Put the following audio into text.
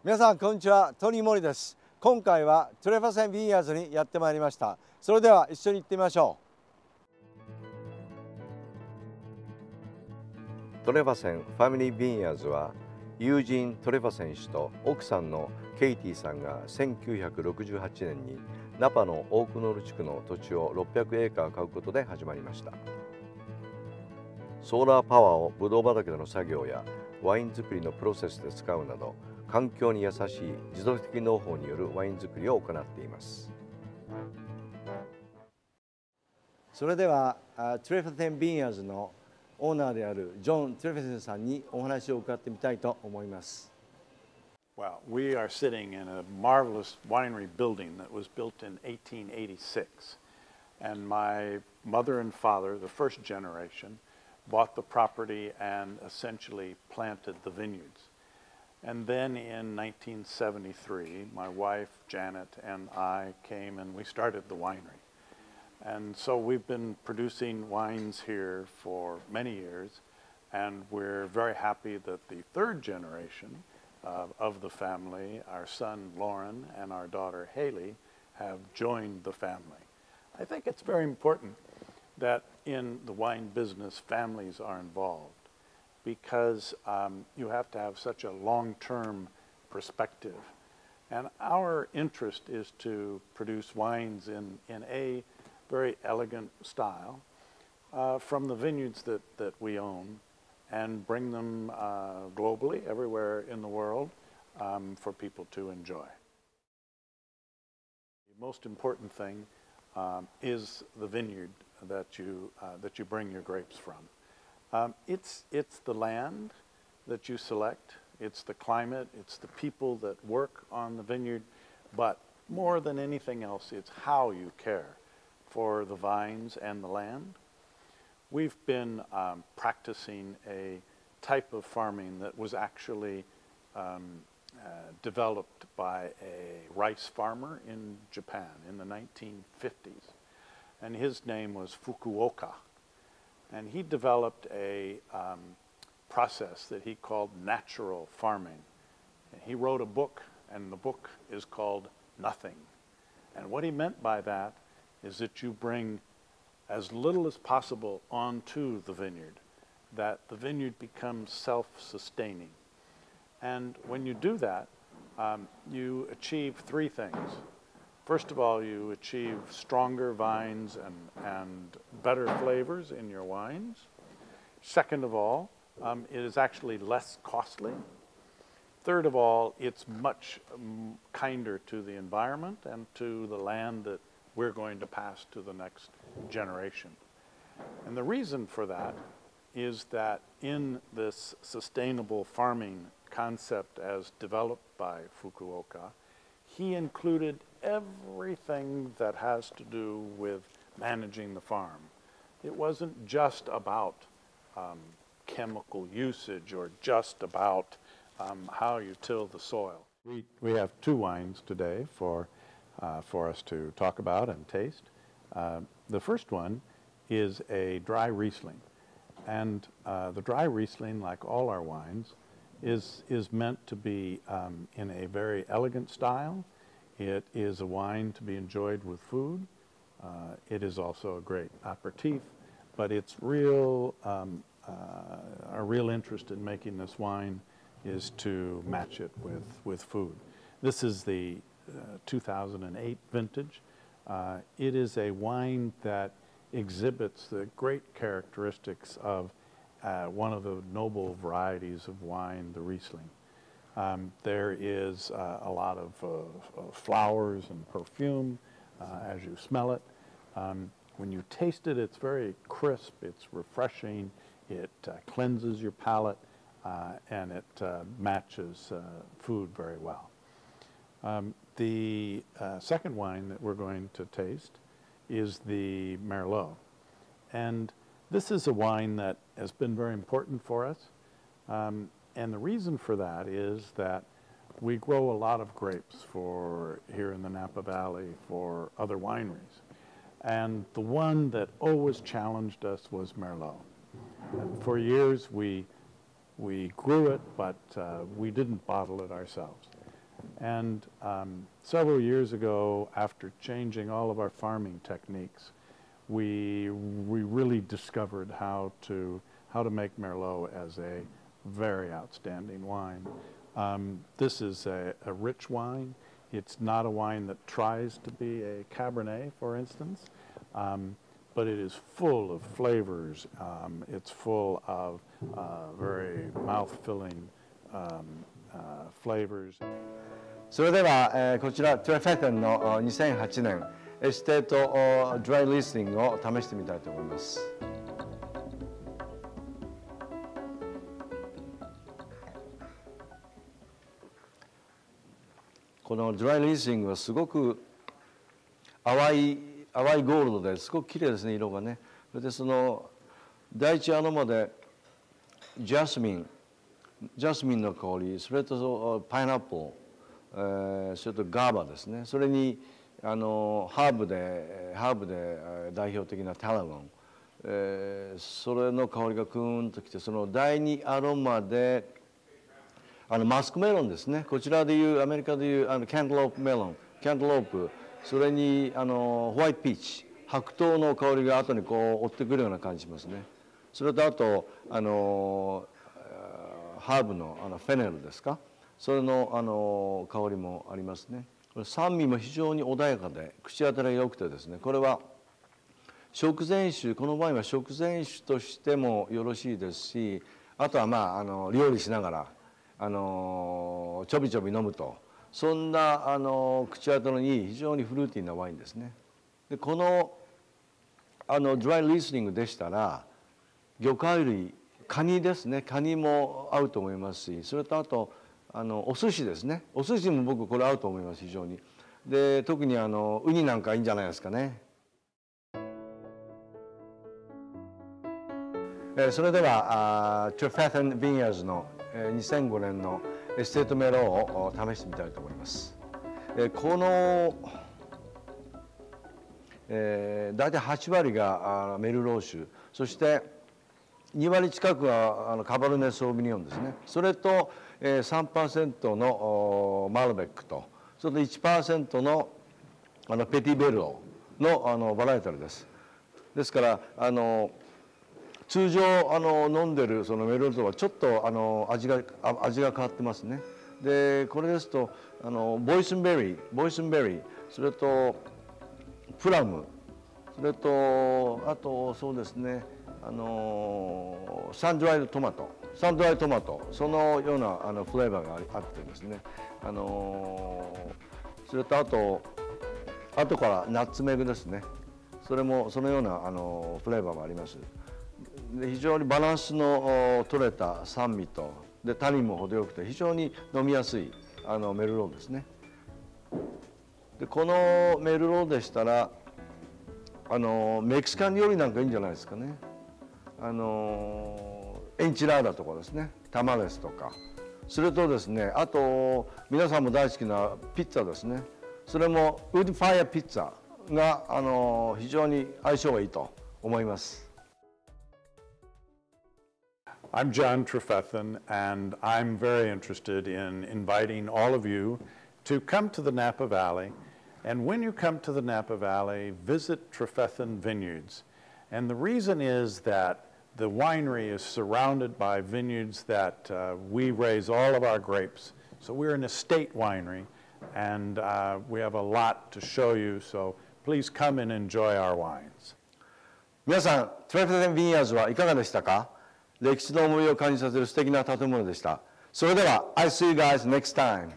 皆さんこんにちは、トニー森です。今回はトレファセンビニヤーズにやってまいりました。それでは一緒に行ってみましょう。トレファセンファミリービニヤーズはユージン・トレファセン氏と奥さんのケイティさんが1968年にナパのオークノール地区の土地を600エーカー買うことで始まりました。ソーラーパワーをブドウ畑での作業やワイン作りのプロセスで使うなど、環境に優しい持続的農法によるワイン作りを行っています。それではトレフェテンビニヤーズのオーナーであるジョン・トレフェテンさんにお話を伺ってみたいと思います。Well, we are sitting in a marvelous winery building that was built in 1886. And my mother and father, the first generation, bought the property and essentially planted the vineyards. And then in 1973, my wife, Janet, and I came and we started the winery. And so we've been producing wines here for many years, and we're very happy that the third generation of the family, our son Lauren and our daughter Haley, have joined the family. I think it's very important that in the wine business families are involved, because you have to have such a long-term perspective. And our interest is to produce wines in a very elegant style from the vineyards that we own, and bring them globally, everywhere in the world, for people to enjoy. The most important thing is the vineyard that you bring your grapes from. It's the land that you select, it's the climate, it's the people that work on the vineyard, but more than anything else, it's how you care for the vines and the land. We've been practicing a type of farming that was actually developed by a rice farmer in Japan in the 1950s. And his name was Fukuoka. And he developed a process that he called natural farming. And he wrote a book, and the book is called Nothing. And what he meant by that is that you bring as little as possible onto the vineyard, that the vineyard becomes self-sustaining. And when you do that, you achieve three things. First of all, you achieve stronger vines and better flavors in your wines. Second of all, it is actually less costly. Third of all, it's much kinder to the environment and to the land that we're going to pass to the next generation. And the reason for that is that in this sustainable farming concept as developed by Fukuoka, he included everything that has to do with managing the farm. It wasn't just about chemical usage or just about how you till the soil. We have two wines today for us to talk about and taste. The first one is a dry Riesling. And the dry Riesling, like all our wines, is meant to be in a very elegant style. It is a wine to be enjoyed with food. It is also a great aperitif, but it's our real interest in making this wine is to match it with food. This is the 2008 vintage. It is a wine that exhibits the great characteristics of one of the noble varieties of wine, the Riesling. There is a lot of flowers and perfume as you smell it. When you taste it, it's very crisp, it's refreshing, it cleanses your palate, and it matches food very well. The second wine that we're going to taste is the Merlot. And this is a wine that has been very important for us. And the reason for that is that we grow a lot of grapes for here in the Napa Valley for other wineries. And the one that always challenged us was Merlot. And for years we grew it, but we didn't bottle it ourselves. And several years ago, after changing all of our farming techniques, we really discovered how to make Merlot as a very outstanding wine. This is a rich wine. It's not a wine that tries to be a Cabernet, for instance, but it is full of flavors. It's full of very mouth-filling flavors. それでは、こちらトレフェテンの2008年エステートドライリスティングを試してみたいと思います。このドライリスティングはすごく淡いゴールドですごく綺麗ですね、色がね。それでその第一アロマでジャスミンの香り、それとパイナップル、それとガーバですね。それにハーブで代表的なタラゴン、それの香りがクーンときて、その第二アロマでマスクメロンですね。こちらでいうアメリカでいうキャンタロープメロン、キャンタロープ、それにホワイトピーチ、白桃の香りが後にこう追ってくるような感じしますね。それとあとハーブのフェネルですか、それの香りもありますね。これ酸味も非常に穏やかで口当たりが良くてですね、これは食前酒、この場合は食前酒としてもよろしいですし、あとは料理しながらちょびちょび飲むと、そんな口当たりのいい非常にフルーティーなワインですね。でこのドライリスニングでしたら魚介類、カニですね、カニも合うと思いますし、それとあとお寿司ですね、お寿司も僕これ合うと思います非常に。で特にウニなんかいいんじゃないですかね。それではTrefethen Vineyardsの2005年のエステートメローを試してみたいと思います。この大体8割がメルロー酒、そして2割近くはカバルネ・ソービニョンですね。それと3% のマルベックと、それと 1% のペティベロのバラエタルです。ですから通常飲んでるそのメルローとはちょっと味が変わってますね。でこれですとボイスンベリー、それとプラム、それとあとそうですねサンドライトマト、そのようなフレーバーがあってですね、それと後からナッツメグですね、それもそのようなフレーバーもあります。で非常にバランスの取れた酸味とでタニンも程よくて非常に飲みやすいメルローですね。でこのメルローでしたらメキシカン料理なんかいいんじゃないですかね。エンチラーダとかですね、タマレスとか、それとですね、あと皆さんも大好きなピッツァですね。それもウッドファイアピッツァが非常に相性がいいと思います。I'm John Trefethen, and I'm very interested in inviting all of you to come to the Napa Valley. And when you come to the Napa Valley, visit Trefethen Vineyards. And the reason is that the winery is surrounded by vineyards that we raise all of our grapes. So we're an estate winery, and we have a lot to show you. So please come and enjoy our wines. 皆さん、Trefethen Vineyards はいかがでしたか？歴史の思いを感じさせる素敵な建物でした。それでは、I see you guys next time.